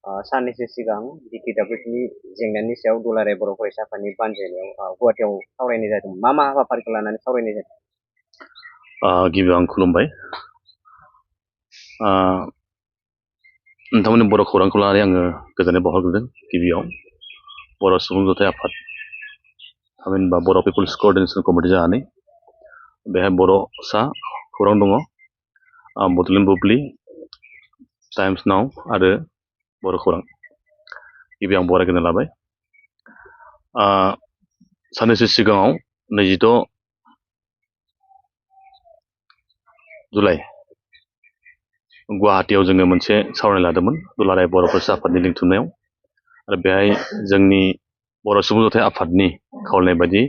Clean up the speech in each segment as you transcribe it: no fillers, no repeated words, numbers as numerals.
साननैसो सिगां बिटिडाब्लिउनि जेंनानि सायाव दुलाराय बर' फरायसा आफादनि बानजायनायाव गुवाहाटियाव सावरायनाय जादोंमोन। मा हाबाफारिखौ लानानै सावरायनाय जादों? गिबियाव आं खुलुमबाय। नोंथांमोननि बर' खौरांखौ लानानै आङो गोजोननाय बावहरग्रोदों। गिबियाव बर' सुबुं जथाय आफाद थामहिनबा बर' पिपुल्स क'अर्डिनेशन कमिटि जानानै बेहाय बर'सा खौरां दङ, बड'लेण्ड बुब्लि, टाइम्स नाव आरो बर' खौरां। गिबियाव आं बरायग्रोना लाबाय। साननैसो सिगाङाव 26 जुलाइ गुवाहाटियाव जोङो मोनसे सावरायनाय लादोंमोन दुलाराय बर' फरायसा आफादनि लिंथुमनायाव, आरो बेहाय जोंनि बर' सुबुं जथाय आफादनि खावलायनाय बायदि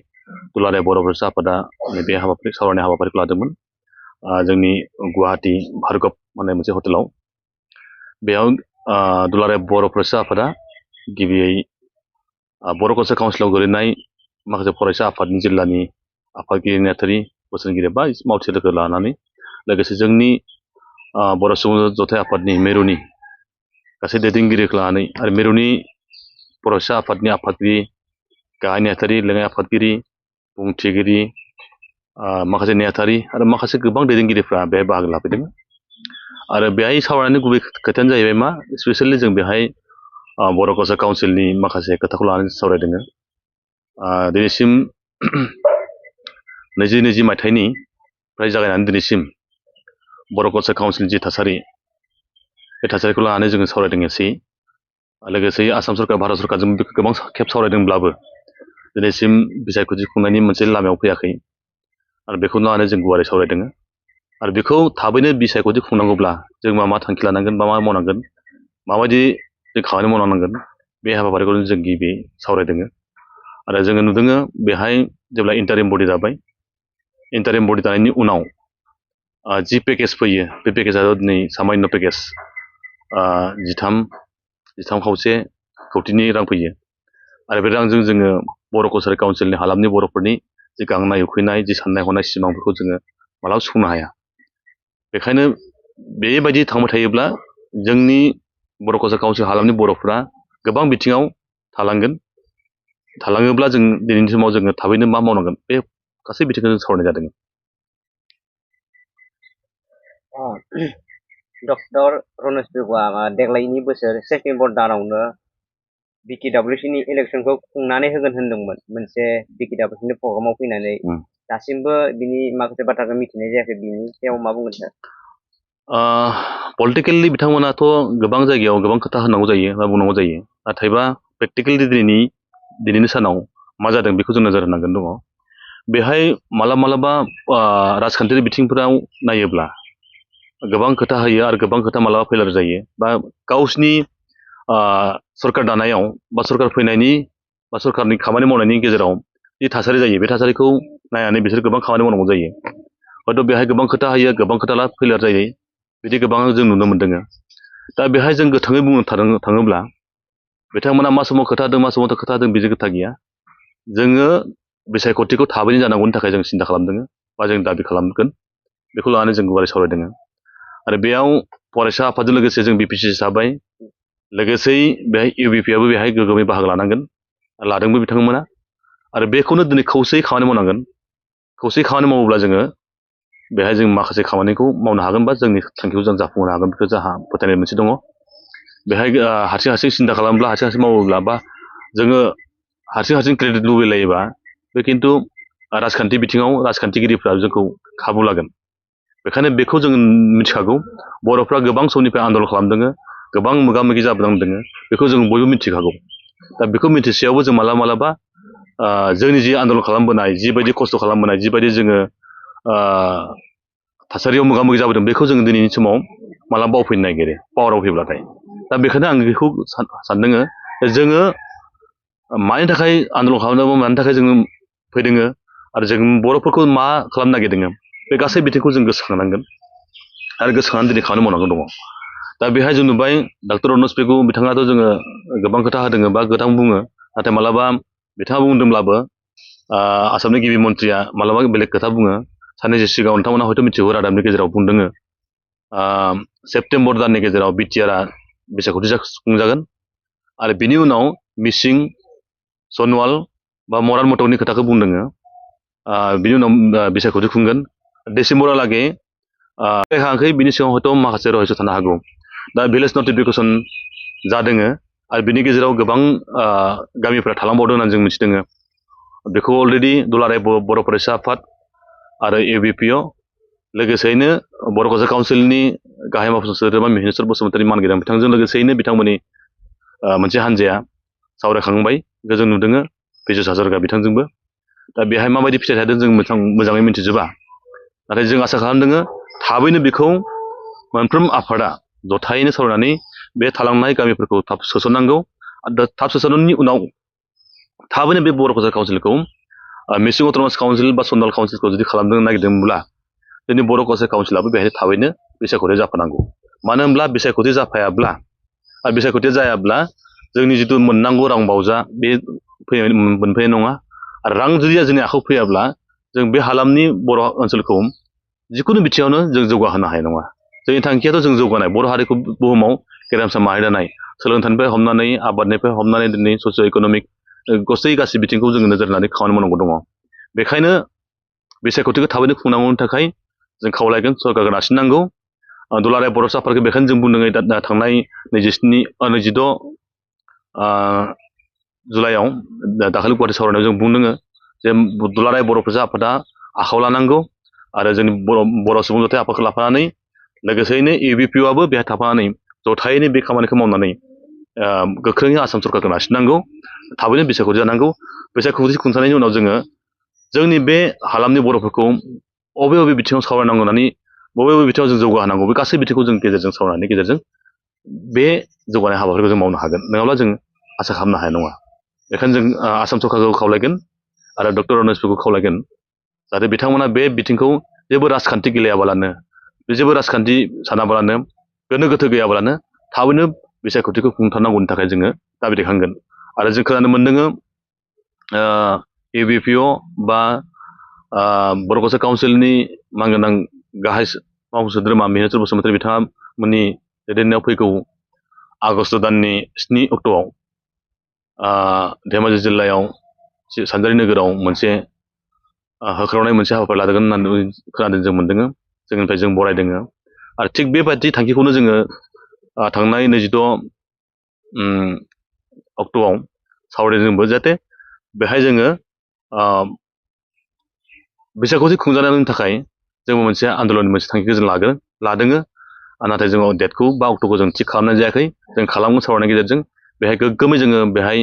दुलाराय बर' फरायसा आफादा बे सावरायनाय हाबाफारिखौ लादोंमोन जोंनि गुवाहाटि भार्गब होननाय मोनसे हटेलाव। बेयाव दुलाराय बर' फरायसा आफादा गिबियै बर' कालचार काउन्सिलाव गोलैनाय माखासे फरायसा आफादनि जिल्लानि आफादगिरि नेहाथारि बोसोनगिरि बा मावथि लोगो लानानै लोगोसे जोंनि बर' सुबुं जथाय आफादनि मिरुनि गासै दैदेनगिरिखौ लानानै आरो मिरुनि फरायसा आफादनि आफादगिरि, गाहाय नेहाथारि, लेङाइ आफादगिरि, बुंथिगिरि, माखासे नेहाथारि आरो माखासे गोबां दैदेनगिरिफ्रा बेहाय बाहागो लाफैदों। आरो बेहाय सावरायनायनि गुबै खोथायानो जाहैबाय मा, स्पेसियेलि जों बेहाय बर' कालचार काउन्सिलनि माखासे खोथाखौ लानानै सावरायदों। दिनैसिम 2020 मायथाइनिफ्राय जागायनानै दिनैसिम बर' कालचार काउन्सिलनि जि थासारि, बे थासारिखौ लानानै जोङो सावरायदों एसे। लोगोसे आसाम सरकार, भारत सरकारजों गोबां खेब सावरायदोंब्लाबो दिनैसिम बिसायख'थि खुंनायनि मोनसे लामायाव फैयाखै, आरो बेखौ लानानै जों गुवारै सावरायदों। आरो बेखौ थाबैनो बिसायख'थि खुंनांगौब्ला जों मा थांखि लानांगोन, मा मावनांगोन, माबायदि जों खामानि मावनांगोन, बे हाबाफारिखौ जों गिबि सावरायदों। आरो जोङो नुदों बेहाय जेब्ला इन्टारिम बडि दाबाय, इन्टारिम बडि दानायनि उनाव जि पेकेज फैयो, बे पेकेजआ दिनै सामान्य पेकेज 13.5 कौटिनि रां फैयो। आरो बे रांजों जोङो बर' कालचार काउन्सिलनि हालामनि बर'फोरनि जि गांनाय उखैनाय, जि साननाय हनाय सिमांफोरखौ जोङो मालाबा सुफुंनो हाया। बेखायनो बेबायदि थांबाय थायोब्ला जोंनि बर' कालचार काउन्सिल हालामनि बर'फोरा गोबां बिथिङाव थालाङोब्ला जों दिनैनि समाव जोङो थाबैनो मा मावनांगोन, बे गासै बिथिंखौ जों सावरायनाय जादों। डक्टर रनज पेगुआ देग्लायनि बोसोर सेप्तेम्बर दानावनो बिटिडाब्लिउसिनि इलेक्सनखौ खुंनानै होगोन होनदोंमोन मोनसे बिटिडाब्लिउसिनि प्रग्रामाव फैनानै। दासिमबो बिनि माखासे बाथ्राखौ मिथिनाय जायाखै। बिनि सायाव मा बुंगोन सार? पलिटिकेलि बिथांमोनाथ' गोबां जायगायाव गोबां खोथा होनांगौ जायो बा बुंनांगौ जायो, नाथायबा प्रेक्टिकेलि दिनैनि सानाव मा जादों बेखौ जों नोजोर होनांगोन दङ। बेहाय मालाबा राजखान्थियारि बिथिंफोराव नायोब्ला गोबां खोथा होयो आरो गोबां खोथा मालाबा फेलार जायो, बा गावसिनि सरकार दानायाव बा सरकार फैनायनि बा सरकारनि खामानि मावनायनि गेजेराव जि थासारि जायो, बे थासारिखौ नायनानै बिसोर गोबां खामानि मावनांगौ जायो। हयथ' बेहाय गोबां खोथा होयो, गोबां खोथा फेलार जायो, बिदि गोबां जों नुनो मोन्दों। दा बेहाय जों गोथाङै बुंनो थाङोब्ला बिथांमोना मा समाव खोथा होदों, मा समाव खोथा होदों, बिदि खोथा गैया। जोङो बिसायख'थिखौ थाबैनो जानांगौनि थाखाय जों सिन्था खालामदों बा जों दाबि खालामगोन, बेखौ लानानै जों गुवारै सावरायदों। आरो बेयाव फरायसा आफादजों लोगोसे जों बिपिसि थाबाय, लोगोसेयै बेहाय इउबिपिआबो बेहाय गोग्गोमै बाहागो लादोंबो बिथांमोना। आरो बेखौनो दिनै खौसेयै खामानि मावनांगोन। खौसेयै खामानि मावोब्ला जोङो बेहाय जों माखासे खामानिखौ मावनो हागोन बा जोंनि थांखिखौ जों जाफुंहोनो हागोन, बेखौ जोंहा फोथायनाय मोनसे दङ। बेहाय हारसिं सिन्था खालामोब्ला, हारसिं मावोब्ला, बा जोङो हारसिं क्रेडिट लुबैलायोबा बे खिन्थु राजखान्थि बिथिङाव राजखान्थिगिरिफ्रा जोंखौ खाबु लागोन। बेखायनो बेखौ जों मिथिखागौ, बर'फ्रा गोबां समनिफ्राय आन्दलन खालामदों, गोबां मोगा मोगि जाबोनांदों, बेखौ जों बयबो मिथिखागौ। दा बेखौ मिथिसेयावबो जों मालाबा जोंनि जि आन्दलन खालामबोनाय, जिबायदि खस्थ' खालामबोनाय, जिबायदि जोङो थासारियाव मोगा मोगि जाबोदों, बेखौ जोङो दिनैनि समाव मालाबा बावफैनो नागिरो पावाराव फैब्लाथाय। दा बेखायनो आं बेखौ सानदों जोङो मानि थाखाय आन्दलन खालामदों, मानि थाखाय जोङो फैदों, आरो जों बर'फोरखौ मा खालामनो नागिरदों, बे गासै बिथिंखौ जों गोसोखांनांगोन आरो गोसोखांनानै दिनै खामानि मावनांगौ दङ। दा बेहाय जों नुबाय डक्टर रनज पेगु बिथाङाथ' जोङो गोबां खोथा होदों बा गोबां बुङो, नाथाय मालाबा बिथाङा बुंदोंब्लाबो आसामनि गिबि मन्थ्रिया मालाबा बेलेग खोथा बुङो। साननैसो सिगाङाव नोंथांमोना हयथ' मिथिगौ, रादाबनि गेजेराव बुंदों सेप्तेम्बर दाननि गेजेराव बिटिआरआ बिसायख'थि खुंजागोन आरो बिनि उनाव मिसिं सनवाल बा मरान मटकनि खोथाखौ बुंदोङो बिनि उनाव बिसायख'थि खुंगोन डिसेम्बरालागै हायाखै बिनि सिगाङाव हयथ' माखासे रहस्य थानो हागौ दा भिलेज नटिफिकेसन जादोङो आरो बिनि गेजेराव गोबां गामिफोरा थालांबावदों होननानै जों मिथिदोङो बेखौ अलरेडि दुलाराय बर' फरायसा आफाद आरो ABPO लोगोसेयैनो बर' फरायसा काउन्सिलनि गाहाय मावफुं सोद्रोमा मिहिनेश्वर बसुमतारी मानगोनां बिथांजों लोगोसेयैनो बिथांमोननि मोनसे हान्जाया सावरायखांबाय जों नुदोङो बिजुस हाजरिका बिथांजोंबो दा बेहाय माबायदि फिथाइ थादों जों मोजाङै मिथिजोबा नाथाय जों आसा खालामदोङो थाबैनो बेखौ मोनफ्रोम आफादा जथायैनो सावरायनानै बे थालांनाय गामिफोरखौ थाब सोसननांगौ आरो थाब सोसननायनि उनाव थाबैनो बे बर' फरायसा काउन्सिलखौ मिसिं अट'नमास काउन्सिल बा सनवाल काउन्सिलखौ जुदि खालामनो नागिरदोंब्ला जोंनि बर' फरायसा काउन्सिलाबो बेहाय थाबैनो बिसायख'थि जाफानांगौ मानो होनब्ला बिसायख'थि जाफायाब्ला आरो बिसायख'थि जायाब्ला जोंनि जिथु मोननांगौ रां बावजा बे मोनफैनाय नङा आरो रां जुदि जोंनि आखायाव फैयाब्ला जों बे हालामनि बर' ओनसोलखौ जिखुनु बिथिङावनो जों जौगाहोनो हानाय नङा जोंनि थांखियाथ' जों जौगानाय बर' हारिखौ बुहुमाव गेरेमसा माहारि दानाय सोलोंथाइनिफ्राय हमनानै आबादनिफ्राय हमनानै दिनै ससिय' इक'नमिक गासै बिथिंखौ जोङो नोजोर होनानै खामानि मावनांगौ दङ बेखायनो बिसायख'थिखौ थाबैनो खुंनांगौनि थाखाय जों खावलायगोन सरकारखौ नारसिननांगौ दुलाराय बर' साफारखौ बेखायनो जों बुंदों थांनाय 26 जुलाइआव दाखालि गुवाहाटि सावरायनायाव जों बुंदोङो जे दुलाराय बर' फरायसा आफादा आखायाव लानांगौ आरो जोंनि बर' सुबुं जथाय आफादखौ लाफानानै लोगोसेयैनो ABPOआबो बेहाय थाफानानै जथायैनो बे खामानिखौ मावनानै गोख्रोङै आसाम सरकारखौ नारसिननांगौ थाबैनो बिसायख'थि जानांगौ बिसायख'थि खुंथायनि उनाव जोङो जोंनि बे हालामनि बर'फोरखौ बबे बिथिङाव सावरायनांगौ होननानै बबे बिथिङाव जों जौगाहोनांगौ बे गासै बिथिंखौ जों गेजेरजों सावरायनायनि गेजेरजों बे जौगानाय हाबाफारिखौ जों मावनो हागोन नङाब्ला जों आसा खालामनो हानाय नङा बेखायनो जों आसाम सरकारखौ खावलायगोन आरो डक्टर रनजखौ खावलायगोन जाहाथे बिथांमोना बे बिथिंखौ जेबो राजखान्थि गेलेयाबालानो जेबो राजखान्थि सानाबालानो गोनो गोथो गैयाबालानो थाबैनो बिसायख'थिखौ खुंथारनांगौनि थाखाय जोङो दाबि दैखांगोन आरो जों खोनानो मोनदोङो ABPO बा बर' फरायसा काउन्सिलनि मानगोनां गाहाय मावफुं सोद्रोमा मिहिनेश्वर बसुमतारी बिथाङा मोननि दैदेननायाव फैगौ आगष्ट दाननि 7 अक्ट'आव धेमाजि जिल्लायाव सानजारि नोगोराव मोनसे होख्रावनाय मोनसे हाबाफारि लादोंमोन होननानै खोनादों जों मोनदोङो जोंनिफ्राय जों बरायदोङो आरो थिग बेबायदि थांखिखौनो जोङो थांनाय 26 अक्ट'आव सावरायदोंबो जाहाथे बेहाय जोङो बिसायख'थि खुंजानायनि थाखाय जोंबो मोनसे आन्दलननि मोनसे थांखिखौ जों लादोङो नाथाय जोङो डेटखौ बा अक्ट'खौ जों थिग खालामनाय जायाखै जों खालामगोन सावरायनायनि गेजेरजों बेहाय गोग्गोमै जोङो बेहाय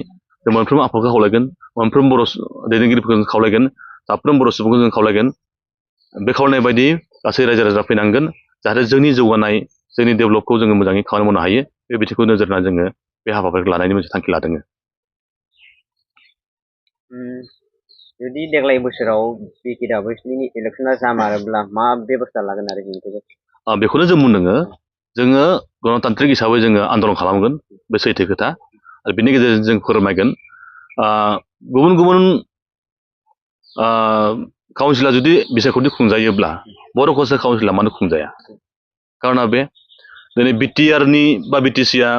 जों मोनफ्रोम आफादखौ खावलायगोन मोनफ्रोम बर' दैदेनगिरिफोरखौ जों खावलायगोन साफ्रोम बर' सुबुंखौ जों खावलायगोन बे खावलायनाय बायदि गासै रायजो राजा फैनांगोन जाहाथे जोंनि जौगानाय जोंनि डेभेलपखौ जोङो मोजाङै खामानि मावनो हायो बे बिथिंखौ नोजोर होनानै जोङो बे हाबाफारिखौ लानायनि मोनसे थांखि लादोङो जुदि देग्लाय बोसोराव BKWनि इलेक्सना जामारोब्ला मा बेबस्था लागोन आरो बेखौनो जों बुंदोङो जोङो गणतान्त्रिक हिसाबै जोङो आन्दलन खालामगोन बे सैथो खोथा आरो बिनि गेजेरजों जों फोरमायगोन गुबुन गुबुन काउन्सिला जुदि बिसायख'थि खुंजायोब्ला बर' फरायसा काउन्सिला मानो खुंजाया खारना बे दिनै BTRनि बा BTCआ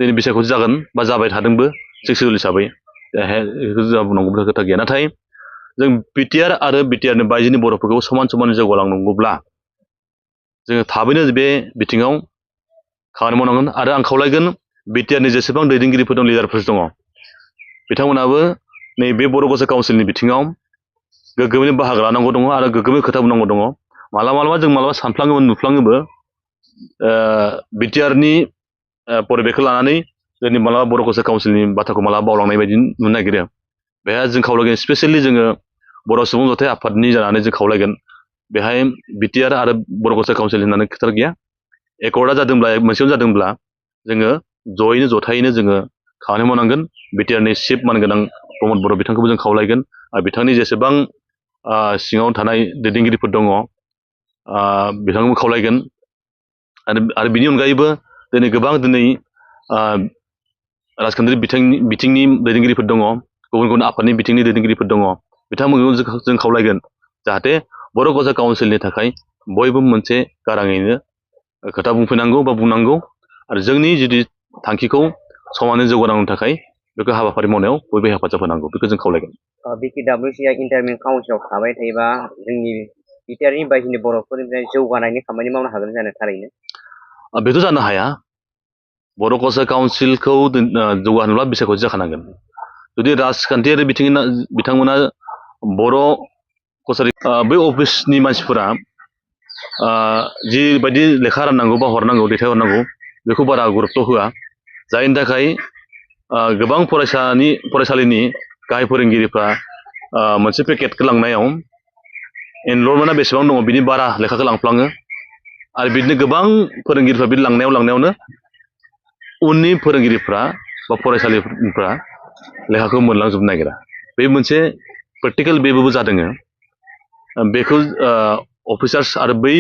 दिनै बिसायख'थि जागोन बा जाबाय थादोंबो सेक्सुयेल हिसाबै बेखौ बुंनांगौ खोथा गैया नाथाय जों BTR आरो BTRनि बायजोनि बर'फोरखौ समान समान जौगालांनांगौब्ला जोङो थाबैनो बे बिथिङाव खामानि मावनांगोन आरो आं खावलायगोन BTRनि जेसेबां दैदेनगिरिफोर दं लिडारफोर दङ बिथांमोनाबो नैबे बर' फरायसा काउन्सिलनि बिथिङाव गोग्गोमैनो बाहागो लानांगौ दङ आरो गोग्गोमै खोथा बुंनांगौ दङ मालाबा जों सानफ्लाङोबो नुफ्लाङोबो BTRनि परिबेखखौ लानानै जोंनि मालाबा बर' फरायसा काउन्सिलनि बाथ्राखौ मालाबा बावलांनाय बायदि नुनो नागिरो बेहाय जों खावलायगोन स्पेसियेलि जोङो बर' सुबुं जथाय आफादनि जानानै जों खावलायगोन बेहाय BTR आरो बर' फरायसा काउन्सिल होननानै खोथा गैया एकर्डआ जादोंब्ला मोनसेयावनो जादोंब्ला जोङो जयैनो जथायैनो जोङो खामानि मावनांगोन BTRनि चिफ मानगोनां प्रमद बर' बिथांखौबो जों खावलायगोन आरो बिथांनि जेसेबां सिङाव थानाय दैदेनगिरिफोर दङ बिथांखौबो खावलायगोन आरो बिनि अनगायैबो दिनै गोबां राजखान्थियारि बिथिंनि दैदेनगिरिफोर दङ गुबुन गुबुन आफादनि बिथिंनि दैदेनगिरिफोर दङ बिथांमोनखौ जों खावलायगोन जाहाथे बर' फरायसा काउन्सिलनि थाखाय बयबो मोनसे गाराङैनो खोथा बुंफैनांगौ बा बुंनांगौ आरो जोंनि जुदि थांखिखौ समानै जौगानांगौनि थाखाय बेखौ हाबाफारि मावनायाव बयबो हेफाजाब होनांगौ बेखौ जों खावलायगोन। BKWCया इन्टारमिन काउन्सिलाव थाबाय थायोबा जोंनि बिटिआरनि बायजोनि बर'फोरनिफ्राय जौगानायनि खामानि मावनो हागोन जानो थारैनो? बेथ' जानो हाया। बर' कसार काउन्सिलखौ जौगाहोनोब्ला बिसायख'थि जाखानांगोन। जुदि राजखान्थियारि बिथांमोना बर' कसारि बै अफिसनि मानसिफोरा जिबायदि लेखा राननांगौ बा हरनांगौ दैथायहरनांगौ बेखौ बारा गुरुत्व होआ, जायनि थाखाय गोबां फरायसालिनि गाहाय फोरोंगिरिफ्रा मोनसे पेकेटखौ लांनायाव एनरलमेन्टआ बेसेबां दङ बिनि बारा लेखाखौ लांफ्लाङो आरो बिदिनो गोबां फोरोंगिरिफ्रा बिदि लांनायावनो उननि फोरोंगिरिफ्रा बा फरायसालिफ्रा लेखाखौ मोनलांजोबनो नागिरा। बे मोनसे प्रेक्टिकेल बेबो जादों। बेखौ अफिसार्स आरो बै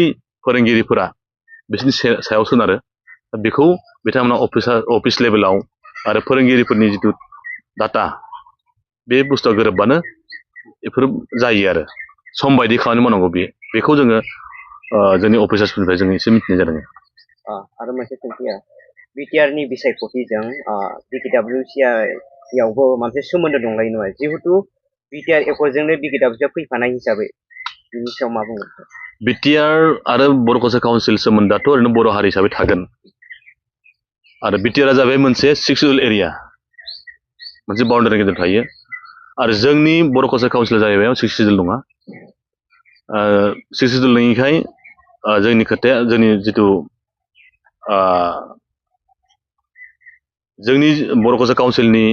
फोरोंगिरिफोरा बिसोरनि सायाव सोनारो। बेखौ बिथांमोना अफिस लेभेलाव आरो फोरोंगिरिफोरनि जिथु डाटा बे बुस्थुआ गोरोबबानो बेफोर जायो आरो सम बायदि खामानि मावनांगौ बेखौ जोङो जोंनि अफिसार्सफोरनिफ्राय जों एसे मिथिनाय जादों। आरो मोनसे सोंथिया बिटिआरनि बिसायख'थिजों BKWCयावबो मोनसे सोमोन्दो दंलायो नङा? जिहेतु बिटिआर एकर्डजोंनो BKWCया फैफानाय हिसाबै बिनि सायाव मा बुंगोन? बिटिआर आरो बर' कसार काउन्सिल सोमोन्दोआथ' ओरैनो बर' हारि हिसाबै थागोन आरो बिटिआरआ जाबाय मोनसे 6 सिडुल एरिया, मोनसे बाउन्डारि गेजेर थायो आरो जोंनि बर' कसार काउन्सिला जाहैबाय 6 सिडुल नङा। 6 सिडुल नङिखाय जोंनि खोथाया जोंनि जिथु जोंनि बर' कसार काउन्सिलनि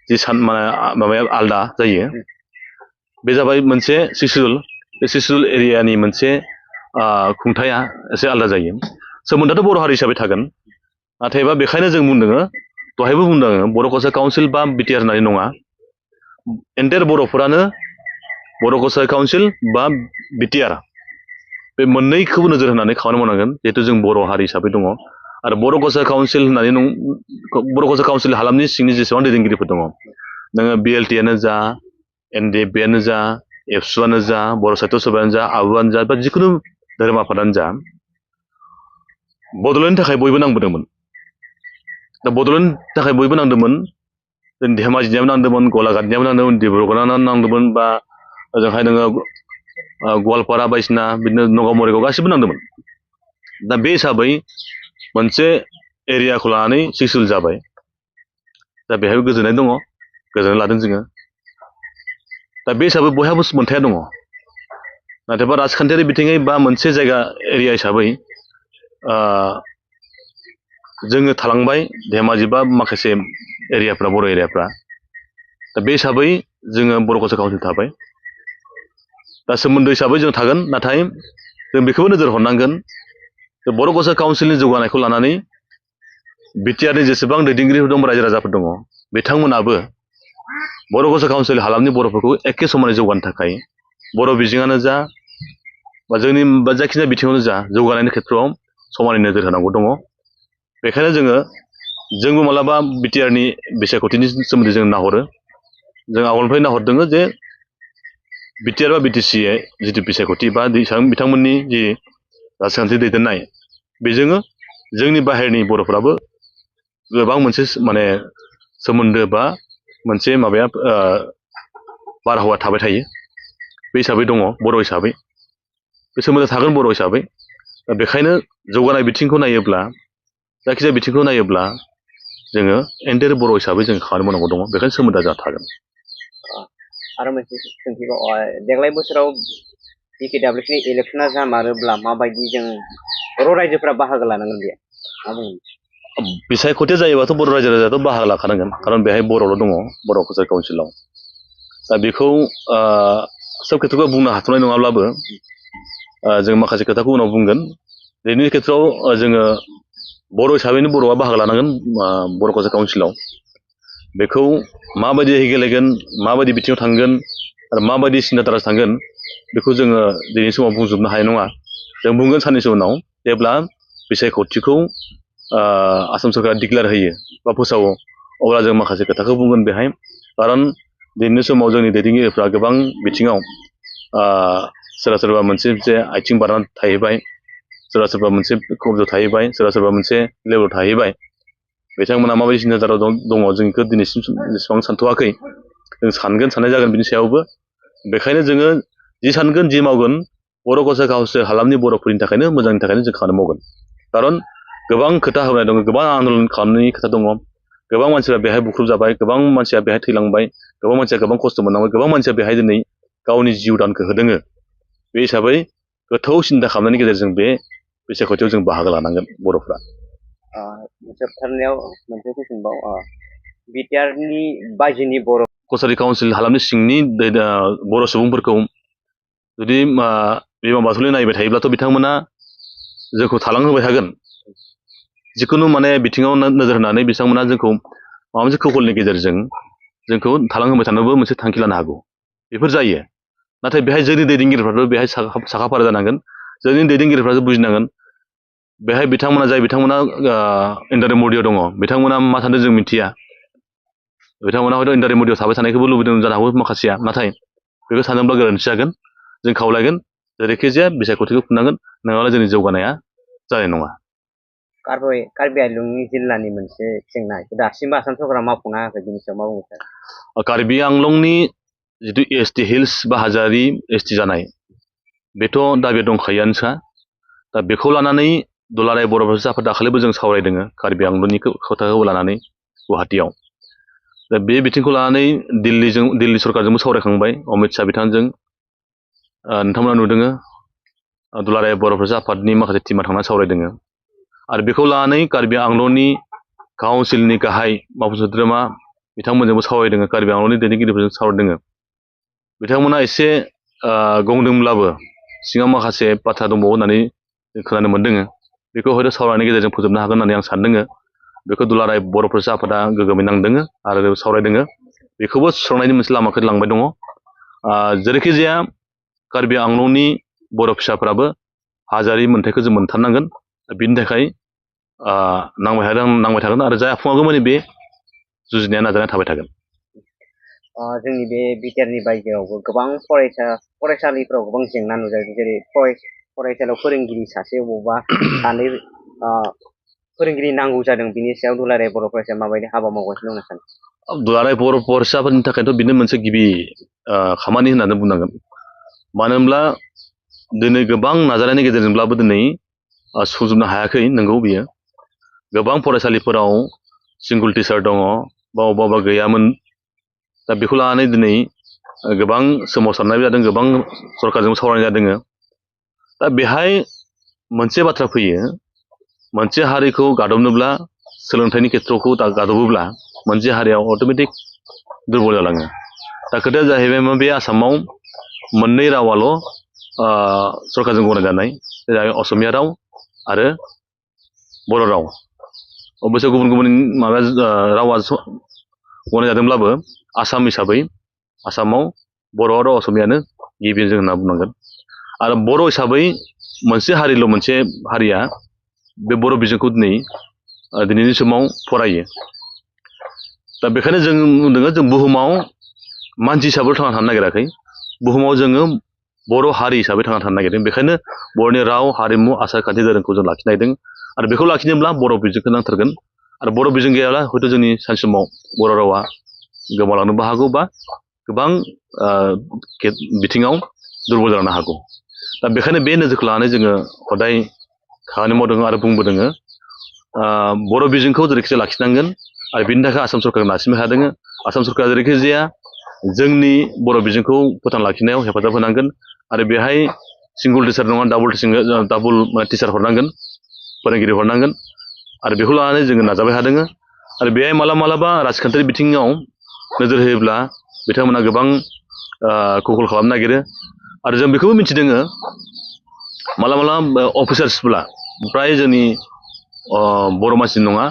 जि माबाया आलदा जायो। बे जाबाय मोनसे 6 सिडुल, बे 6 सिडुल एरियानि मोनसे खुंथाया एसे आलदा जायो। सोमोन्दोआथ' बर' हारि हिसाबै थागोन, नाथायबा बेखायनो जों बुंदों, दहायबो बुंदों बर' कसार काउन्सिल बा बिटिआर होननानै नङा, एन्टायार बर'फोरानो बर' कसार काउन्सिल बा बिटिआर बे मोननैखौबो नोजोर होनानै खामानि मावनांगोन। जिहेतु जों बर' हारि हिसाबै दङ आरो बर' कसार काउन्सिल होननानै बर' कसार काउन्सिल हालामनि सिंनि जेसेबां दैदेनगिरिफोर दङ, नोङो BLTआनो जा, NDFBआनो जा, एबसुआनो जा, बर' साहित्य सभायानो जा, आबुआनो जा, बा जिखुनु धोरोम आफादानो जा, बड'लेण्डनि थाखाय बयबो नांबोदोंमोन। दा बड'लेण्डनि थाखाय बयबो नांदोंमोन, धेमाजिनियाबो नांदोंमोन, गलाघाटनियाबो नांदोंमोन, डिब्रुगड़आनो नांदोंमोन, बा ओजोंहाय नोङो गवालपारा बायदिसिना बिदिनो नगाव मरिगाव गासिबो नांदोंमोन। दा बे हिसाबै मोनसे एरियाखौ लानानै 6 सिडुल जाबाय। दा बेहायबो गोजोननाय दङ, गोजोननाय लादों जोङो। दा बे हिसाबै बयहाबो मोन्थाया दङ, नाथायबा राजखान्थियारि बिथिङै बा मोनसे जायगा एरिया हिसाबै जोङो थालांबाय धेमाजि बा माखासे एरियाफ्रा बर' एरियाफ्रा। दा बे हिसाबै जोङो बर' कसार काउन्सिल थाबाय। दा सोमोन्दो हिसाबै जों थागोन, नाथाय जों बेखौबो नोजोर हरनांगोन बर' कसार काउन्सिलनि जौगानायखौ लानानै बिटिआरनि जेसेबां दैदेनगिरिफोर दं, रायजो राजाफोर दङ, बिथांमोनाबो बर' कसार काउन्सिल हालामनि बर'फोरखौ एखे समानै जौगानो थाखाय बर' बिजोङानो जा बा जोंनि जायखिजाया बिथिङावनो जा जौगानायनि खेथ्रआव समानै नोजोर होनांगौ दङ। बेखायनो जोंबो मालाबा बिटिआरनि बिसायख'थिनि सोमोन्दै जों नाहरो। जों आवगोलनिफ्राय नाहरदों जे बिटिआर बा बिटिसि जिथु बिसायख'थि बा बिथांमोननि जि राजखान्थि दैदेननाय, बेजोंनो जोंनि बाहेरनि बर'फ्राबो गोबां मोनसे माने सोमोन्दो बा मोनसे माबाया बारहावा थाबाय थायो। बे हिसाबै दङ बर' हिसाबै, बे सोमोन्दोआ थागोन बर' हिसाबै। दा बेखायनो जौगानाय बिथिंखौ नायोब्ला, जायखिजाया बिथिंखौ नायोब्ला जोङो एन्टायार बर' हिसाबै जों खामानि मावनांगौ दङ। बेखायनो सोमोन्दोआ जोंहा थागोन। आरो मोनसे सोंथिबाव, देग्लाय बोसोराव BKWCनि इलेक्सना जामारोब्ला माबायदि जों बर' रायजोफोरा बाहागो लानांगोन बेयाव मा बुङो? बिसायख'थि जायोबाथ' बर' रायजो राजायाथ' बाहागो लाखानांगोन, खारन बेहाय बर'ल' दङ बर' कसार काउन्सिलाव। दा बेखौ सोब खेथ्रआव बुंनो हाथ'नाय नङाब्लाबो जों माखासे खोथाखौ उनाव बुंगोन। बेनि खेथ्रआव जोङो बर' हिसाबैनो बर'आ बाहागो लानांगोन बर' कसार काउन्सिलाव। बेखौ माबायदियै गेलेगोन, माबायदि बिथिङाव थांगोन आरो माबायदि सिन्थाधारा थांगोन, बेखौ जोङो दिनैनि समाव बुंजोबनो हानाय नङा। जों बुंगोन साननैसो उनाव, जेब्ला बिसायख'थिखौ आसाम सरकारा डिक्लेयार होयो बा फोसावो, अब्ला जों माखासे खोथाखौ बुंगोन बेहाय। खारन दिनैनि समाव जोंनि दैदेनगिरिफ्रा गोबां बिथिङाव सोरबा मोनसे आथिं बारनानै थाहैबाय, सोरबा मोनसे कब्जायाव थाहैबाय, सोरबा मोनसे लेभेलाव थाहैबाय। बिथांमोना माबायदि सिन्थाधारा दङ जों बेखौ दिनैसिम जेसेबां सानथ'वाखै जों सानगोन साननाय जागोन बिनि सायावबो बेखायनो जोङो जि सानगोन जि मावगोन बर' गसाइ गावसो हालामनि बर'फोरनि थाखायनो मोजांनि थाखायनो जों खामानि मावगोन खारन गोबां खोथा होनाय दङ गोबां आन्दलन खालामनायनि खोथा दङ गोबां मानसिया बेहाय बुख्रुब जाबाय गोबां मानसिया बेहाय थैलांबाय गोबां मानसिया गोबां खस्थ' मोननांबाय गोबां मानसिया बेहाय दिनै गावनि जिउ दानखौ होदोङो बे हिसाबै गोथौ सिन्था खालामनायनि गेजेरजों बे बिसायख'थियाव जों बाहागो लानांगोन बर'फ्रा जोबथारनायाव मोनसे कुइसनबाव बिटिआरनि बायजोनि बर' कसारि काउन्सिल हालामनि सिंनि बर' सुबुंफोरखौ जुदि बिमा बाथौलि नायबाय थायोब्लाथ' बिथांमोना जोंखौ थालांहोबाय थागोन जिखुनु माने बिथिङाव नोजोर होनानै बिथांमोना जोंखौ माबा मोनसे कौशलनि गेजेरजों जोंखौ थालांहोबाय थानोबो मोनसे थांखि लानो हागौ बेफोर जायो नाथाय बेहाय जोंनि दैदेनगिरिफ्राथ' बेहाय साखाफारा जानांगोन जोंनि दैदेनगिरिफ्रासो बुजिनांगोन बेहाय बिथांमोना इन्डारे मडियाव दङ बिथांमोना मा सानदों जों मिथिया बिथांमोना हयथ' इन्डारे मडियाव थाबाय थानायखौबो लुबैदों जानो हागौ माखासेया नाथाय बेखौ सानोब्ला गोरोन्थि जागोन जों खावलायगोन जेरैखिजाया बिसायख'थिखौ खुंनांगोन नङाब्ला जोंनि जौगानाया जानाय नङा कार्बि आंलं जिल्लानि मोनसे जेंना दासिमबो आसाम सरकारा मावफुंनो हायाखै बिनि सायाव मा बुंनो सार कार्बि आंलंनि जिथु एसटि हिल्स बा हाजोआरि एसटि जानाय बेथ' दाबि दंखायोआनोखा दा बेखौ लानानै दुलाराय बर' फरायसा आफाद दाखालिबो जों सावरायदों कार्बि आंलंनि खोथाखौ लानानै गुवाहाटियाव दा बे बिथिंखौ लानानै दिल्ली सरकारजोंबो सावरायखांबाय अमित शाह बिथांजों नोंथांमोना नुदों दुलाराय बर' फरायसा आफादनि माखासे टिमा थांनानै सावरायदों आरो बेखौ लानानै कार्बि आंलंनि काउन्सिलनि गाहाय मावफुं सोद्रोमा बिथांमोनजोंबो सावरायदों कार्बि आंलंनि दैदेनगिरिफोरजों सावरायदों बिथांमोना एसे गंदोंब्लाबो सिङाव माखासे बाथ्रा दंबावो होननानै खोनानो मोन्दों बेखौ हयथ' सावरायनायनि गेजेरजों फोजोबनो हागोन होननानै आं सानदों बेखौ दुलाराय बर' फरायसा आफादा गोग्गोमै नांदों आरो सावरायदों बेखौबो सुस्रांनायनि मोनसे लामाखौ लांबाय दङ जेरैखि जाया कार्बि आंलंनि बर' फिसाफ्राबो हाजोआरि मोन्थाइखौ जों मोनथारनांगोन बिनि थाखाय नांबाय थागोन आरो जाफुङागौ माने बे जुजिनाया नाजानाया थाबाय थागोन जोंनि बे बिटिआरनि बायजोआवबो गोबां फरायसालिफ्राव गोबां जेंना नुजायो जेरै फरायसालियाव फोरोंगिरि सासे बबावबा सानै फोरोंगिरि नांगौ जादों बिनि सायाव दुलाराय बर' फरायसाया माबायदि हाबा मावगासिनो दं सानो दुलाराय बर' फरायसाफोरनि थाखायथ' बेनो मोनसे गिबि खामानि होननानै बुंनांगोन मानो होनब्ला दिनै गोबां नाजानायनि गेजेरजोंब्लाबो दिनै सुजुबनो हायाखै नंगौ बियो गोबां फरायसालिफोराव सिंगल टिचार दङ बा अबेबा गैयामोन दा बेखौ लानानै दिनै गोबां सोमावसारनाय जादों गोबां सरकारजों सावरायनाय जादों दा बेहाय मोनसे बाथ्रा फैयो मोनसे हारिखौ गादबनोब्ला सोलोंथाइनि खेथ्रखौ गादबोब्ला मोनसे हारिया अट'मेटिक दुरबल जालाङो दा खोथाया जाहैबाय मा बे आसामाव मोननै रावाल' सरकारजों गनायजानाय जेरै असमिया राव आरो बर' राव अबयस्से गुबुन गुबुन रावा गनायजादोंब्लाबो आसाम हिसाबै आसामाव बर' आरो असमियानो गिबि जों होनना बुंनांगोन आरो बर' हिसाबै मोनसे हारिल' मोनसे हारिया बे बर' बिजोंखौ दिनैनि समाव फरायो दा बेखायनो जों नुदों जों बुहुमाव मानसि हिसाबै थांना थानो नागिराखै बुहुमाव जोङो बर' हारि हिसाबै थांना थानो नागिरदों बेखायनो बर'नि राव हारिमु आसार खान्थि धोरोमखौ जों लाखिनो नागिरदों आरो बेखौ लाखिनोब्ला बर' बिजोंखौ नांथारगोन आरो बर' बिजों गैयाब्ला हयथ' जोंनि सानसे समाव बर' रावा गोमालांनोबो हागौ बा गोबां बिथिङाव दुरबल जानो हागौ दा बेखायनो बे नोजोरखौ लानानै जोङो हदाय खामानि मावदों आरो बुंबोदों बर' बिजोंखौ जेरैखिजाया लाखिनांगोन आरो बिनि थाखाय आसाम सरकारखौ नारसिनबाय थादों आसाम सरकारा जेरैखिजाया जोंनि बर' बिजोंखौ फोथांना लाखिनायाव हेफाजाब होनांगोन आरो बेहाय सिंगल टिचार नङा डाबल टिचार हरनांगोन फोरोंगिरि हरनांगोन आरो बेखौ लानानै जोङो नाजाबाय थादों आरो बेहाय मालाबा राजखान्थियारि बिथिङाव नोजोर होयोब्ला बिथांमोना गोबां कौशल खालामनो नागिरो आरो जों बेखौबो मिथिदों मालाबा अफिसार्सफोरा फ्राय जोंनि बर' मानसि नङा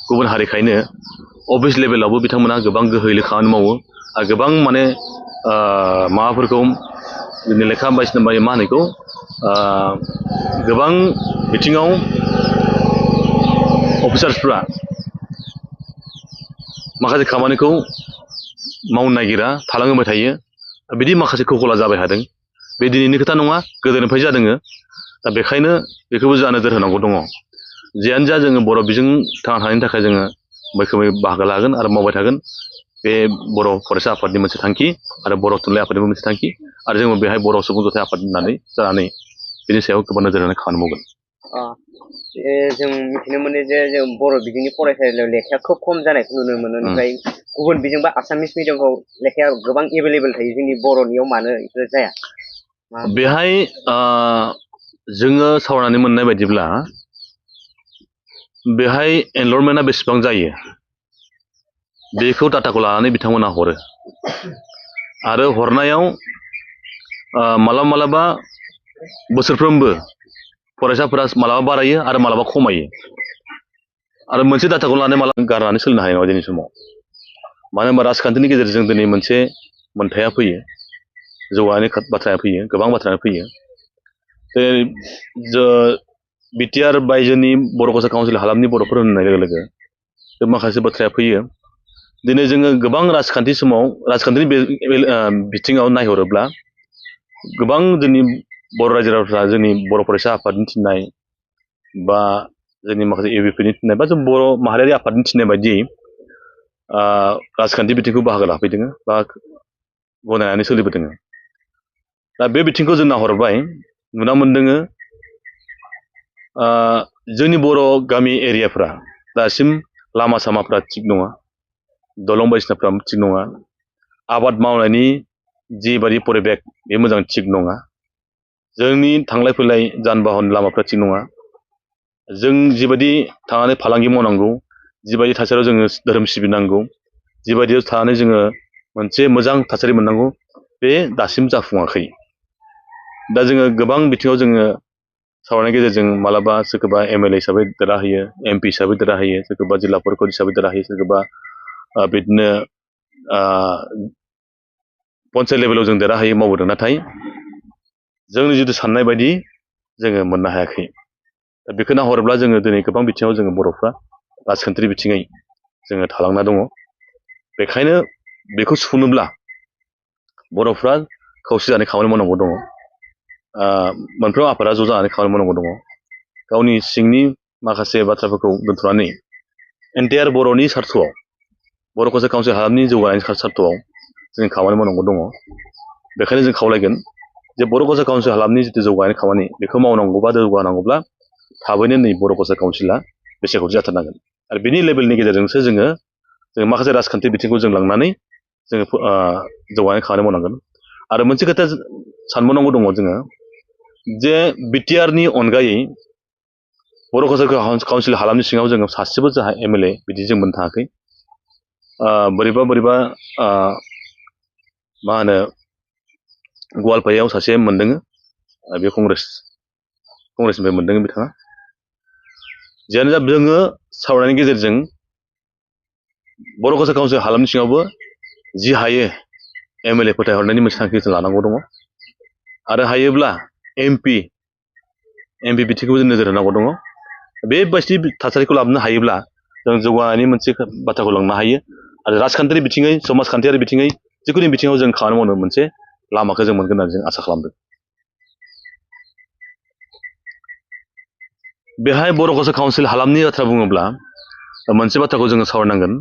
गुबुन हारिखायनो अफिस लेभेलावबो बिथांमोना गोबां गोहोयै खामानि मावो आरो गोबां माने माबाफोरखौ लेखा बायदिसिना मा होनो बेखौ गोबां बिथिङाव अफिसार्सफ्रा माखासे खामानिखौ मावनो नागिरा थालांहोबाय थायो बिदि माखासे कौशला जाबाय थादों बे दिनैनि खोथा नङा गोदोनिफ्राय जादों दा बेखायनो बेखौबो जोंहा नोजोर होनांगौ दङ जियानो जा जोङो बर' बिजों थांना थानायनि थाखाय जोङो मैखोमै बाहागो लागोन आरो मावबाय थागोन बे बर' फरायसा आफादनि मोनसे थांखि आरो बर' थुनलाइ आफादनिबो मोनसे थांखि आरो जोङो बेहाय बर' सुबुं जथाय आफाद होननानै जानानै बेनि सायाव गोबां नोजोर होनानै खामानि मावगोन। जों मिथिनो मोनो जे जों बर' बिजोंनि फरायसालियाव लेखाया खोब खम जानायखौ नुनो मोनो ओमफ्राय गुबुन बिजों बा आसामिस मिडियामखौ लेखाया गोबां एभेलेबेल थायो जोंनि बर'नियाव मानो बेफोर जाया? बेहाय जोङो सावरायनानै मोननाय बायदिब्ला बेहाय एनरलमेन्टआ बेसेबां जायो बेखौ डाटाखौ लानानै बिथांमोना हरो आरो हरनायाव मालाबा बोसोरफ्रोमबो फरायसाफोरा मालाबा बारायो आरो मालाबा खमायो आरो मोनसे डाटाखौ लानानै मालाबा गारनानै सोलिनो हानाय नङा दिनै समाव मानो होनबा राजखान्थिनि गेजेरजों दिनै मोनसे मोनथाया फैयो जौगानायनि बाथ्राया फैयो गोबां बाथ्राया फैयो बिटिआर बायजोनि बर' भाषा काउन्सिल हालामनि बर'फोर होननाय लोगो लोगो बे माखासे बाथ्राया फैयो दिनै जोङो गोबां राजखान्थिनि बिथिङाव नायहरोब्ला गोबां जोंनि बर' रायजो राजाफ्रा जोंनि बर' फरायसा आफादनि थिननाय बा जोंनि माखासे एबिपिनि थिननाय बा जों बर' माहारियारि आफादनि थिननाय बायदियै राजखान्थि बिथिंखौ बाहागो लाफैदों बा गनायनानै सोलिबोदों दा बे बिथिंखौ जों नाहरबाय नुना मोनदों जोंनि बर' गामि एरियाफ्रा दासिम लामा सामाफ्रा थिग नङा दलं बायदिसिनाफ्रा थिग नङा आबाद मावनायनि जिबायदि परिबेक बे मोजां थिग नङा जोंनि थांलाय फैलाय जान बाहन लामाफ्रा थिग नङा जों जिबायदि थांनानै फालांगि मावनांगौ जिबायदि थासारियाव जोङो धोरोम सिबिनांगौ जिबायदियाव थानानै जोङो मोनसे मोजां थासारि मोननांगौ बे दासिम जाफुङाखै दा जोङो गोबां बिथिङाव जोङो सावरायनायनि गेजेरजों मालाबा सोरखौबा एमएलए हिसाबै देरहाहोयो एमपि हिसाबै देरहाहोयो सोरखौबा जिल्ला परिषद हिसाबै देरहाहोयो सोरखौबा बिदिनो पन्सायत लेभेलाव जों देरहाहोयो मावबोदों नाथाय जोंनि जिथु साननाय बायदि जोङो मोननो हायाखै दा बेखौ नाहरोब्ला जोङो दिनै गोबां बिथिङाव जोङो बर'फ्रा राजखान्थि बिथिङै जोङो थालांना दङ बेखायनो बेखौ सुफुंनोब्ला बर'फ्रा खौसे जानानै खामानि मावनांगौ दङ मोनफ्रोम आफादा ज' जानानै खामानि मावनांगौ दङ गावनि सिंनि माखासे बाथ्राफोरखौ दोनथ'नानै एन्टायार बर'नि सार्थ'आव बर' भाषा काउन्सिल हालामनि जौगानायनि सार्थ'आव जों खामानि मावनांगौ दङ बेखायनो जों खावलायगोन जे बर' भाषा काउन्सिल हालामनि जिथु जौगानायनि खामानि बेखौ मावनांगौबा जौगानांगौब्ला थाबैनो नै बर' भाषा काउन्सिला बेसायख'थि जाथारनांगोन आरो बिनि लेभेलनि गेजेरजोंसो जोङो माखासे राजखान्थि बिथिंखौ जों लांनानै जोङो जौगानाय खामानि मावनांगोन आरो मोनसे खोथा सानबावनांगौ दङ जोङो जे बिटिआरनि अनगायै बर' भाषा काउन्सिल हालामनि सिङाव जोङो सासेबो जोंहा एमएलए बिदि जों मोननो थाङाखै बोरैबा मा होनो गवालपारायाव सासे मोनदों बे कंग्रेसनिफ्राय मोनदों बिथाङा जियानो जा जोङो सावरायनायनि गेजेरजों बर' भाषा काउन्सिल हालामनि सिङावबो जि हायो एमएलए फोथायहरनायनि मोनसे थांखि जों लानांगौ दङ आरो हायोब्ला एमपि बिथिंखौबो जों नोजोर होनांगौ दङ बेबायदि थासारिखौ लाबोनो हायोब्ला जों जौगानायनि मोनसे बाथ्राखौ लांनो हायो आरो राजखान्थियारि बिथिङै समाजखान्थियारि बिथिङै जिखुनु बिथिङाव जों खामानि मावनो मोनसे लामाखौ जों मोनगोन होननानै जों आसा खालामदों। बेहाय बर' भाषा काउन्सिल हालामनि बाथ्रा बुङोब्ला मोनसे बाथ्राखौ जोङो सावरायनांगोन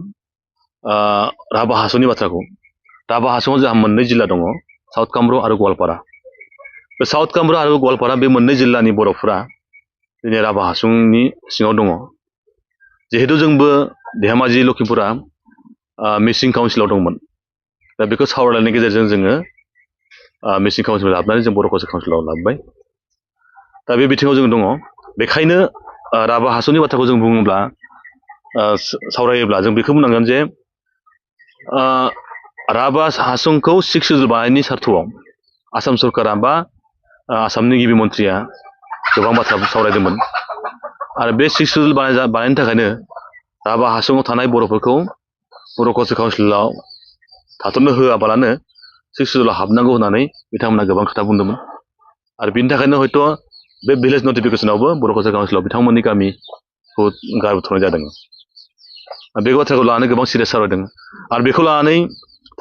राभा हासंनि बाथ्राखौ राभा हासंआव जोंहा मोननै जिल्ला दङ साउथ कामरुप आरो गवालपारा बे साउथ कामरुप आरो गवालपारा बे मोननै जिल्लानि बर'फोरा दिनै राभा हासंनि सिङाव दङ जिहेतु जोंबो धेमाजि लखिमपुरा मिसिं काउन्सिलाव दंमोन दा बेखौ सावरायनायनि गेजेरजों जोङो मिसिं काउन्सिलाव लाबोनानै जों बर' भाषा काउन्सिलाव लाबोबाय दा बे बिथिङाव जों दङ बेखायनो राभा हासंनि बाथ्राखौ जों बुङोब्ला सावरायोब्ला जों बेखौ बुंनांगोन जे राभा हासंखौ 6 सिडुल बानायनायनि सार्थ'आव आसाम सरकारा बा आसामनि गिबि मन्थ्रिया गोबां बाथ्रा सावरायदोंमोन आरो बे 6 सिडुल बानायनो थाखायनो राभा हासंआव थानाय बर'फोरखौ बर' भाषा काउन्सिलाव थाथ'नो होआबालानो 6 सिडुलाव हाबनांगौ होननानै बिथांमोना गोबां खोथा बुंदोंमोन आरो बिनि थाखायनो हयथ' बे भिलेज नटिफिकेसनावबो बर' भाषा काउन्सिलाव बिथांमोननि गामिखौ गारबोथ'नाय जादों बे बाथ्राखौ लानानै गोबां सिरियास सावरायदों आरो बेखौ लानानै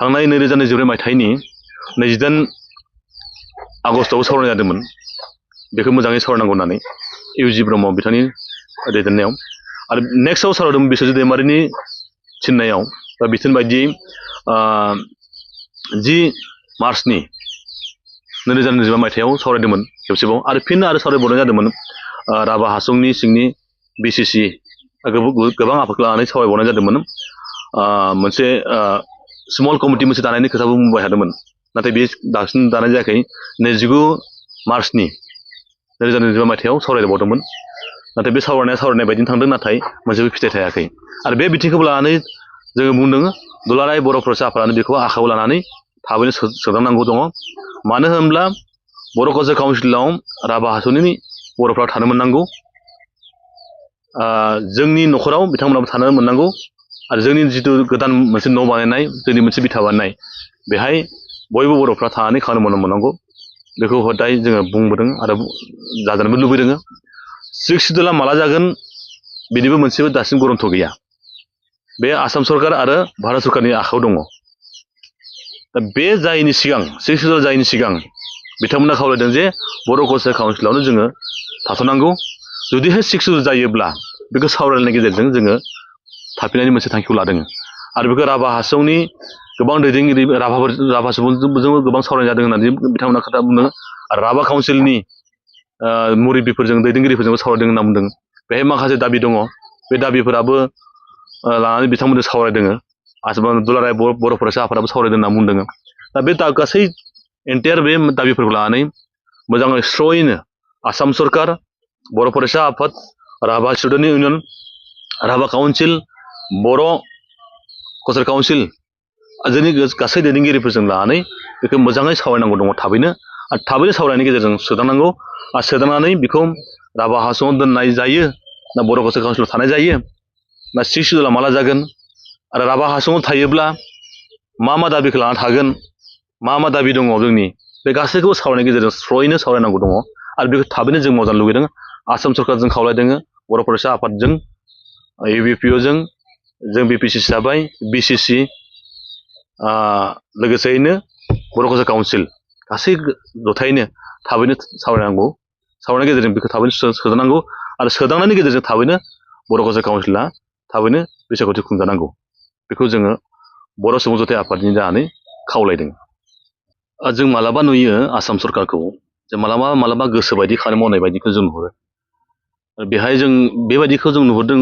थांनाय 2024 मायथाइनि 28 आगस्टआव सावरायनाय जादोंमोन बेखौ मोजाङै सावरायनांगौ होननानै इउजि ब्रह्म बिथांनि दैदेननायाव आरो नेक्स्टआव सावरायदोंमोन बिस्वजित दैमारिनि थिननायाव बा बिथोन बायदियै 10 मार्चनि 2025 मायथाइयाव सावरायदोंमोन खेबसेबाव आरो फिन सावरायबावनाय जादोंमोन राभा हासंनि सिंनि बिसिसि गोबां आफादखौ लानानै सावरायबावनाय जादोंमोन मोनसे स्मल कमिटि मोनसे दानायनि खोथाबो बुंबाय थादोंमोन नाथाय बे दासिम दानाय जायाखै 29 मार्चनि 2025 मायथाइयाव सावरायबावदोंमोन नाथाय बे सावरायनाय बायदिनो थांदों नाथाय मोनसेबो फिथाइ थायाखै आरो बे बिथिंखौ लानानै जोङो बुंदों दुलाराय बर' फरायसा आफादानो बेखौ आखायाव लानानै थाबैनो सोदांनांगौ दङ मानो होनब्ला बर' कालचार काउन्सिलाव राभा हासंनि बर'फ्रा थानो मोननांगौ जोंनि न'खराव बिथांमोनाबो थानो मोननांगौ आरो जोंनि जिथु गोदान मोनसे न' बानायनाय जोंनि मोनसे बिथा बानायनाय बेहाय बयबो बर'फ्रा थानानै खामानि मोननांगौ बेखौ हदाय जोङो बुंबोदों आरो जाजानोबो लुबैदों 6 सिड्युला माला जागोन बेनिबो मोनसेबो दासिम गरन्थ गैया बे आसाम सरकार आरो भारत सरकारनि आखायाव दङ दा बे जायैनि सिगां 6 सिड्युल जायैनि सिगां बिथांमोना खावलायदों जे बर' कालचार काउन्सिलावनो जोङो थाथ'नांगौ जुदिहाय 6 सिड्युल जायोब्ला बेखौ सावरायनायनि गेजेरजों जोङो थाफिननायनि मोनसे थांखिखौ लादों आरो बेखौ राभा हासंनि गोबां दैदेनगिरि राभा सुबुंजोंबो गोबां सावरायनाय जादों होननानै बिथांमोना खोथा बुंदों आरो राभा काउन्सिलनि मुरब्बिफोरजों दैदेनगिरिफोरजोंबो सावरायदों होनना बुंदों बेहाय माखासे दाबि दङ बे दाबिफोराबो लानानै बिथांमोनजों सावरायदों आसाम दुलाराय बर' फरायसा आफादाबो सावरायदों होनना बुंदों दा बे गासै एन्टायार बे दाबिफोरखौ लानानै मोजाङै स्र'यैनो आसाम सरकार बर' फरायसा आफाद Rabha student union Rabha council बर' कालचार काउन्सिल जोंनि गासै दैदेनगिरिफोरजों लानानै बेखौ मोजाङै सावरायनांगौ दङ थाबैनो सावरायनायनि गेजेरजों सोदांनांगौ आरो सोदांनानै बेखौ राभा हासंआव दोननाय जायो ना बर' कालचार काउन्सिलाव थानाय जायो ना 6 सिड्युला माला जागोन आरो राभा हासंआव थायोब्ला मा दाबिखौ लाना थागोन मा दाबि दङ जोंनि बे गासैखौबो सावरायनायनि गेजेरजों स्र'यैनो सावरायनांगौ दङ आरो बेखौ थाबैनो जों मावजानो लुगैदों आसाम सरकारजों खावलायदों बर' फरायसा आफादजों UBPOजों जों BPC हिसाबै BCC लोगोसेयैनो बर' कालचार काउन्सिल गासै जथायैनो थाबैनो सावरायनांगौ सावरायनायनि गेजेरजों बेखौ थाबैनो सोदांनांगौ आरो सोदांनायनि गेजेरजों थाबैनो बर' कालचार काउन्सिला थाबैनो बैसागुथि खुंजानांगौ बेखौ जोङो बर' सुबुं जथाय आफादनि जानानै खावलायदों जों मालाबा नुयो आसाम सरकारखौ जे मालाबा गोसो बायदि खामानि मावनाय बायदिखौ जों नुहुरो बेहाय जों बेबायदिखौ जों नुहुरदों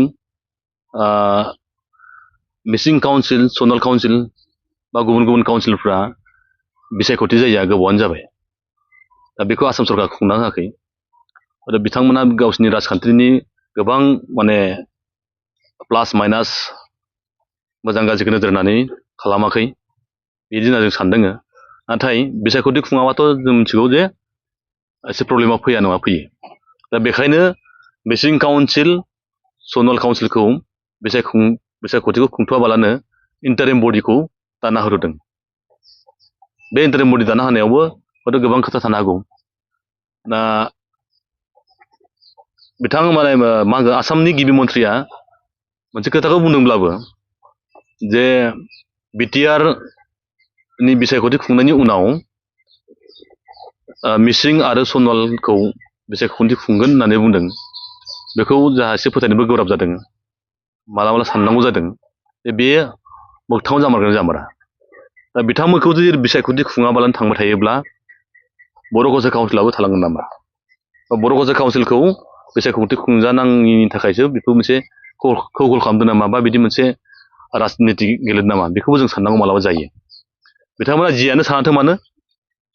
मिसिं काउन्सिल सनाल काउन्सिल बा गुबुन काउन्सिलफ्रा बिसायख'थि जायैया गोबावानो जाबाय दा बेखौ आसाम सरकार खुंना होआखै आरो बिथांमोना गावसिनि राजखान्थिनि गोबां माने प्लास माइनास मोजां गाज्रिखौ नोजोर होनानै खालामाखै बिदि होनना जों सानदों नाथाय बिसायख'थि खुङाबाथ' जों मिथिगौ जे एसे प्रब्लेमा फैया नङा फैयो दा बेखायनो मिसिं काउन्सिल सनाल काउन्सिलखौ बिसायख'थिखौ खुंथ'वाबालानो इन्टारिम बडिखौ दाना होदों बे इन्टारिम बडि दाना होनायावबो हयथ' गोबां खोथा थानो हागौ दा बिथां माने मा होनगोन आसामनि गिबि मन्थ्रिया मोनसे खोथाखौ बुंदोंब्लाबो जे BTR नि बिसायख'थि खुंनायनि उनाव मिसिं आरो सनालखौ बिसायख'थि खुंगोन होननानै बुंदों बेखौ जोंहा एसे फोथायनोबो गोब्राब जादों मालाबा साननांगौ जादों जे बेयो मोगथाङाव जामारगोन जामारा दा बिथांमोनखौ जुदि बिसायख'थि खुङाबालानो थांबाय थायोब्ला बर' कालचार काउन्सिलाबो थालांगोन नामा बर' कालचार काउन्सिलखौ बिसायख'थि खुंजानाङिनि थाखायसो बेखौ मोनसे खौगल खालामदों नामा बा बिदि मोनसे राजनिति गेलेदों नामा बेखौबो जों साननांगौ मालाबा जायो बिथांमोना जियानो सानाथों मानो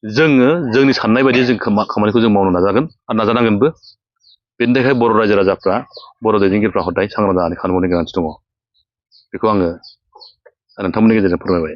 जोङो जोंनि साननाय बायदि जों खामानिखौ जों मावनो नाजागोन आरो नाजानांगोनबो बेनि थाखाय बर' रायजो राजाफ्रा बर' दैदेनगिरिफ्रा हदाय सांग्रां जानानै खामानि मावनो गोनांथि दङ बेखौ आङो नोंथांमोननि गेजेरजों फोरमायबाय